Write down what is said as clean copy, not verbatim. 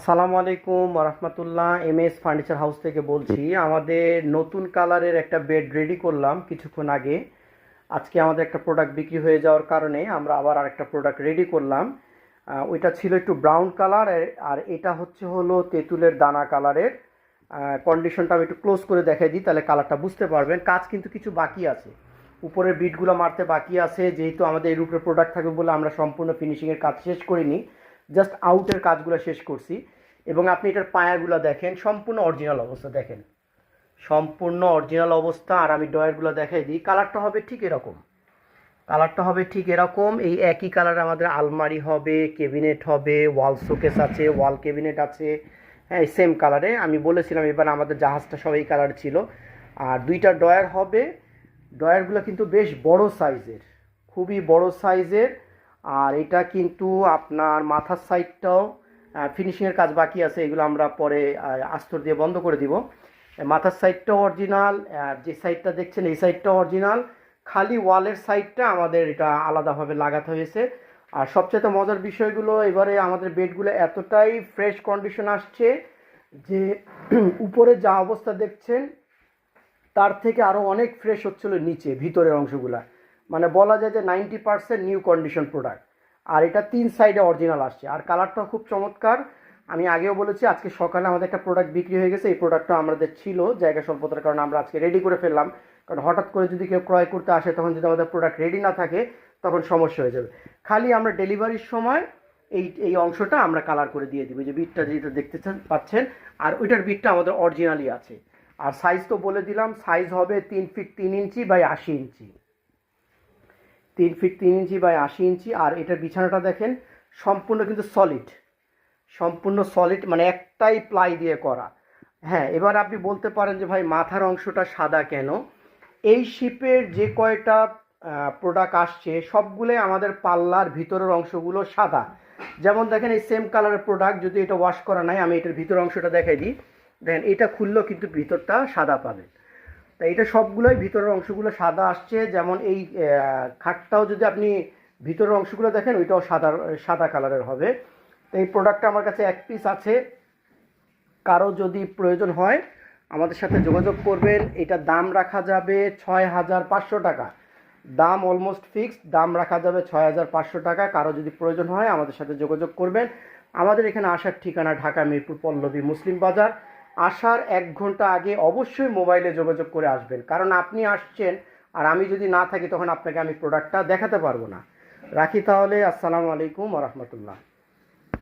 আসসালামু আলাইকুম রহমতুল্লাহ। MS furniture house থেকে বলছি। আমাদের নতুন কালারের একটা বেড রেডি করলাম কিছুক্ষণ আগে। আজকে আমাদের একটা প্রোডাক্ট বিক্রি হয়ে যাওয়ার কারণে আমরা আবার আরেকটা প্রোডাক্ট রেডি করলাম। ওইটা ছিল একটু ব্রাউন কালার, আর এটা হলো তেঁতুলের দানা কালারের। কন্ডিশনটা আমি একটু ক্লোজ করে দেখাই দিই, তাহলে কালারটা বুঝতে পারবেন। কাজ কিন্তু কিছু বাকি আছে, উপরের বিটগুলো মারতে বাকি আছে। যেহেতু আমাদের এর উপরে প্রোডাক্ট থাকবে বলে আমরা সম্পূর্ণ ফিনিশিংয়ের কাজ শেষ করিনি, জাস্ট আউটের কাজগুলো শেষ করছি। এবং আপনি এটার পায়াগুলো দেখেন, সম্পূর্ণ অরিজিনাল অবস্থা দেখেন, সম্পূর্ণ অরিজিনাল অবস্থা। আর আমি ডয়ারগুলো দেখাই দিই, কালারটা হবে ঠিক এরকম, কালারটা হবে ঠিক এরকম। এই একই কালার আমাদের আলমারি হবে, ক্যাবিনেট হবে, ওয়াল শোকেস আছে, ওয়াল ক্যাবিনেট আছে। হ্যাঁ, সেম কালারে আমি বলেছিলাম এবার আমাদের জাহাজটা সব এই কালার ছিল। আর দুইটা ডয়ার হবে। ডয়ারগুলো কিন্তু বেশ বড় সাইজের, খুবই বড় সাইজের। আর এটা কিন্তু আপনার মাথার সাইডটাও ফিনিশিংয়ের কাজ বাকি আছে, এগুলো আমরা পরে আস্তর দিয়ে বন্ধ করে দিব। মাথার সাইডটাও অরিজিনাল, আর যে সাইডটা দেখছেন এই সাইডটাও অরিজিনাল। খালি ওয়ালের সাইডটা আমাদের এটা আলাদাভাবে লাগাতে হয়েছে। আর সবচেয়ে মজার বিষয়গুলো, এবারে আমাদের বেডগুলো এতটাই ফ্রেশ কন্ডিশন আসছে যে উপরে যা অবস্থা দেখছেন তার থেকে আরও অনেক ফ্রেশ হচ্ছিল নিচে ভিতরের অংশগুলা। মানে বলা যায় যে 90% নিউ কন্ডিশন প্রোডাক্ট। আর এটা 3 সাইডে অরিজিনাল আসছে, আর কালারটাও খুব চমৎকার। আমি আগেও বলেছি আজকে সকালে আমাদের একটা প্রোডাক্ট বিক্রি হয়ে গেছে। এই প্রোডাক্টটা আমাদের ছিল, জায়গা স্বল্পতার কারণে আমরা আজকে রেডি করে ফেললাম। কারণ হঠাৎ করে যদি কেউ ক্রয় করতে আসে, তখন যদি আমাদের প্রোডাক্ট রেডি না থাকে তখন সমস্যা হয়ে যাবে। খালি আমরা ডেলিভারির সময় এই এই অংশটা আমরা কালার করে দিয়ে দিব, যে বিটটা যেটা দেখতে পাচ্ছেন। আর ওইটার বিটটা আমাদের অরিজিনালই আছে। আর সাইজ তো বলে দিলাম, সাইজ হবে 3 feet 3 inch by 80 inch, 3 feet 3 inch by 80 inch. আর এটার বিছানাটা দেখেন, সম্পূর্ণ কিন্তু সলিড, সম্পূর্ণ সলিড, মানে একটাই প্লাই দিয়ে করা। হ্যাঁ, এবার আপনি বলতে পারেন যে ভাই মাথার অংশটা সাদা কেন? এই শিপের যে কয়টা প্রোডাক্ট আসছে সবগুলোই আমাদের পাল্লার ভিতরের অংশগুলো সাদা। যেমন দেখেন এই সেম কালারের প্রোডাক্ট, যদি এটা ওয়াশ করা নাই, আমি এটার ভিতর অংশটা দেখাই দিই। দেখেন এটা খুললেও কিন্তু ভিতরটা সাদা পাবেন। তা এটা সবগুলোই ভিতরের অংশগুলো সাদা আসছে। যেমন এই খাটটাও যদি আপনি ভিতরের অংশগুলো দেখেন, ওইটাও সাদা সাদা কালারের হবে। তো এই প্রোডাক্টটা আমার কাছে এক পিস আছে, কারো যদি প্রয়োজন হয় আমাদের সাথে যোগাযোগ করবেন। এটার দাম রাখা যাবে 6500 টাকা, দাম অলমোস্ট ফিক্সড, দাম রাখা যাবে 6500 টাকা। কারো যদি প্রয়োজন হয় আমাদের সাথে যোগাযোগ করবেন। আমাদের এখানে আসার ঠিকানা ঢাকা মিরপুর পল্লবী মুসলিম বাজার। আসার 1 ঘন্টা আগে অবশ্যই মোবাইলে যোগাযোগ করে আসবেন, কারণ আপনি আসছেন আর আমি যদি না থাকি তখন আপনাকে আমি প্রোডাক্টটা দেখাতে পারবো না। রাখি তাহলে, আসসালামু আলাইকুম ওয়া রাহমাতুল্লাহ।